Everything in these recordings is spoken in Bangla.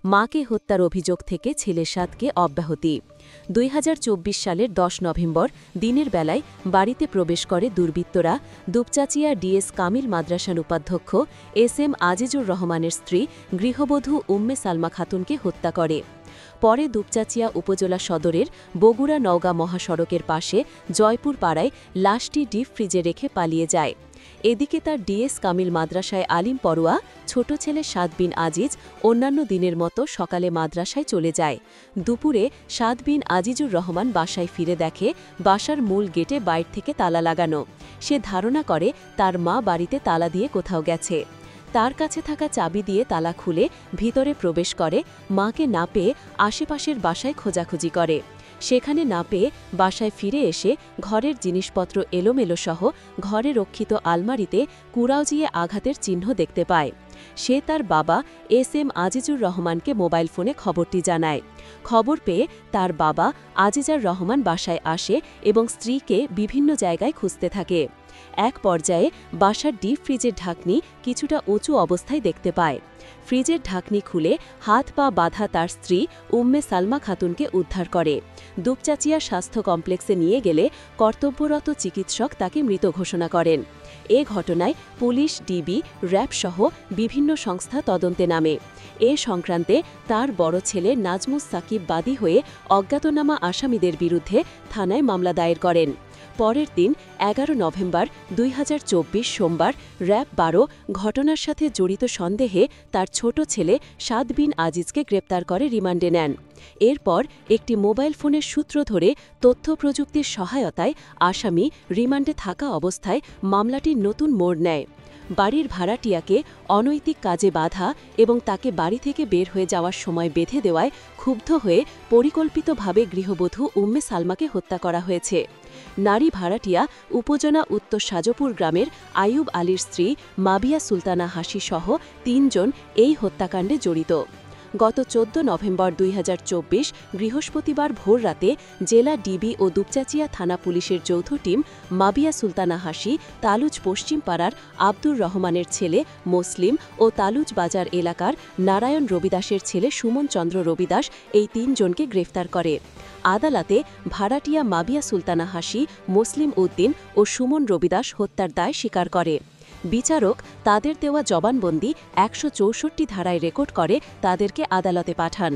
মাকে হত্যার অভিযোগ থেকে ছেলে সাতকে অব্যাহতি। ২০২৪ সালের ১০ নভেম্বর দিনের বেলায় বাড়িতে প্রবেশ করে দুর্বৃত্তরা দুপচাচিয়া ডিএস কামিল মাদ্রাসার উপাধ্যক্ষ এস আজিজুর রহমানের স্ত্রী গৃহবধূ উম্মে সালমা খাতুনকে হত্যা করে। পরে দুপচাচিয়া উপজেলা সদরের বগুড়া নওগাঁ মহাসড়কের পাশে জয়পুর পাড়ায় লাশটি ডিপ ফ্রিজে রেখে পালিয়ে যায়। এদিকে তার ডিএস কামিল মাদ্রাসায় আলিম পড়ুয়া ছোট ছেলে সাদ বিন আজিজ অন্যান্য দিনের মতো সকালে মাদ্রাসায় চলে যায়। দুপুরে সাদ বিন আজিজুর রহমান বাসায় ফিরে দেখে বাসার মূল গেটে বাইর থেকে তালা লাগানো। সে ধারণা করে তার মা বাড়িতে তালা দিয়ে কোথাও গেছে। তার কাছে থাকা চাবি দিয়ে তালা খুলে ভিতরে প্রবেশ করে। মাকে না পেয়ে আশেপাশের বাসায় খোঁজাখুঁজি করে। সেখানে না পেয়ে বাসায় ফিরে এসে ঘরের জিনিসপত্র এলোমেলো সহ ঘরে রক্ষিত আলমারিতে কুড়াউজিয়ে আঘাতের চিহ্ন দেখতে পায়। সে তার বাবা এস আজিজুর রহমানকে মোবাইল ফোনে খবরটি জানায়। খবর পেয়ে তার বাবা আজিজার রহমান বাসায় আসে এবং স্ত্রীকে বিভিন্ন জায়গায় খুঁজতে থাকে। এক পর্যায়ে বাসার ডিপ ফ্রিজের ঢাকনি কিছুটা উঁচু অবস্থায় দেখতে পায়। ফ্রিজের ঢাকনি খুলে হাত পা বাঁধা তার স্ত্রী উম্মে সালমা খাতুনকে উদ্ধার করে। দুপচাচিয়া স্বাস্থ্য কমপ্লেক্সে নিয়ে গেলে কর্তব্যরত চিকিৎসক তাকে মৃত ঘোষণা করেন। এ ঘটনায় পুলিশ, ডিবি, র্যাব সহ বিভিন্ন সংস্থা তদন্তে নামে। এ সংক্রান্তে তার বড় ছেলে নাজমুস সাকিব বাদী হয়ে অজ্ঞাতনামা আসামিদের বিরুদ্ধে থানায় মামলা দায়ের করেন। পরের দিন ১১ নভেম্বর ২০২৪ সোমবার র্যাব ১২ ঘটনার সাথে জড়িত সন্দেহে তার ছোট ছেলে সাদ বিন আজিজকে গ্রেপ্তার করে রিমান্ডে নেন। এরপর একটি মোবাইল ফোনের সূত্র ধরে তথ্য প্রযুক্তির সহায়তায় আসামি রিমান্ডে থাকা অবস্থায় মামলাটির নতুন মোড় নেয়। বাড়ির ভাড়াটিয়াকে অনৈতিক কাজে বাধা এবং তাকে বাড়ি থেকে বের হয়ে যাওয়ার সময় বেঁধে দেওয়ায় ক্ষুব্ধ হয়ে পরিকল্পিতভাবে গৃহবধূ উম্মে সালমাকে হত্যা করা হয়েছে। নারী ভাড়াটিয়া উপজেলা উত্তর সাজপুর গ্রামের আইয়ুব আলীর স্ত্রী মাবিয়া সুলতানা হাসি সহ ৩ জন এই হত্যাকাণ্ডে জড়িত। গত ১৪ নভেম্বর ২০২৪ বৃহস্পতিবার ভোররাতে জেলা ডিবি ও দুপচাচিয়া থানা পুলিশের যৌথ টিম মাবিয়া সুলতানা হাসি, তালুজ পশ্চিম পাড়ার আব্দুর রহমানের ছেলে মুসলিম ও তালুজ বাজার এলাকার নারায়ণ রবিদাসের ছেলে সুমন চন্দ্র রবিদাস এই ৩ জনকে গ্রেফতার করে। আদালতে ভাড়াটিয়া মাবিয়া সুলতানা হাসি, মুসলিম উদ্দিন ও সুমন রবিদাস হত্যার দায় স্বীকার করে। বিচারক তাদের দেওয়া জবানবন্দি ১৬৪ ধারায় রেকর্ড করে তাদেরকে আদালতে পাঠান।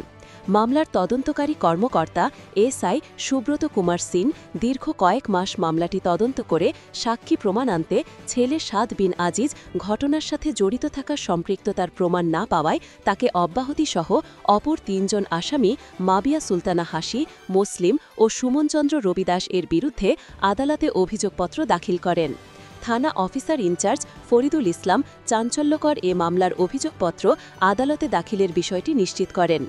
মামলার তদন্তকারী কর্মকর্তা এসআই সুব্রত কুমার সিং দীর্ঘ কয়েক মাস মামলাটি তদন্ত করে সাক্ষী প্রমাণ আনতে ছেলে সাদ বিন আজিজ ঘটনার সাথে জড়িত থাকার সম্পৃক্ততার প্রমাণ না পাওয়ায় তাকে অব্যাহতিসহ অপর ৩ জন আসামি মাবিয়া সুলতানা হাসি, মুসলিম ও সুমনচন্দ্র রবিদাস এর বিরুদ্ধে আদালতে অভিযোগপত্র দাখিল করেন। থানা অফিসার ইনচার্জ ফরিদুল ইসলাম চাঞ্চল্যকর এ মামলার অভিযোগপত্র আদালতে দাখিলের বিষয়টি নিশ্চিত করেন।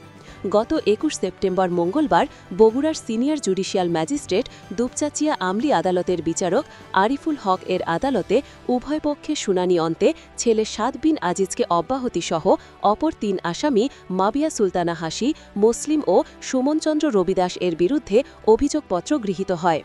গত ২১ সেপ্টেম্বর মঙ্গলবার বগুড়ার সিনিয়র জুডিশিয়াল ম্যাজিস্ট্রেট দুপচাচিয়া আমলি আদালতের বিচারক আরিফুল হক এর আদালতে উভয় পক্ষে শুনানি অন্তে ছেলে সাদ বিন আজিজকে অব্যাহতিসহ অপর ৩ আসামি মাবিয়া সুলতানা হাসি, মুসলিম ও সুমনচন্দ্র রবিদাস এর বিরুদ্ধে অভিযোগপত্র গৃহীত হয়।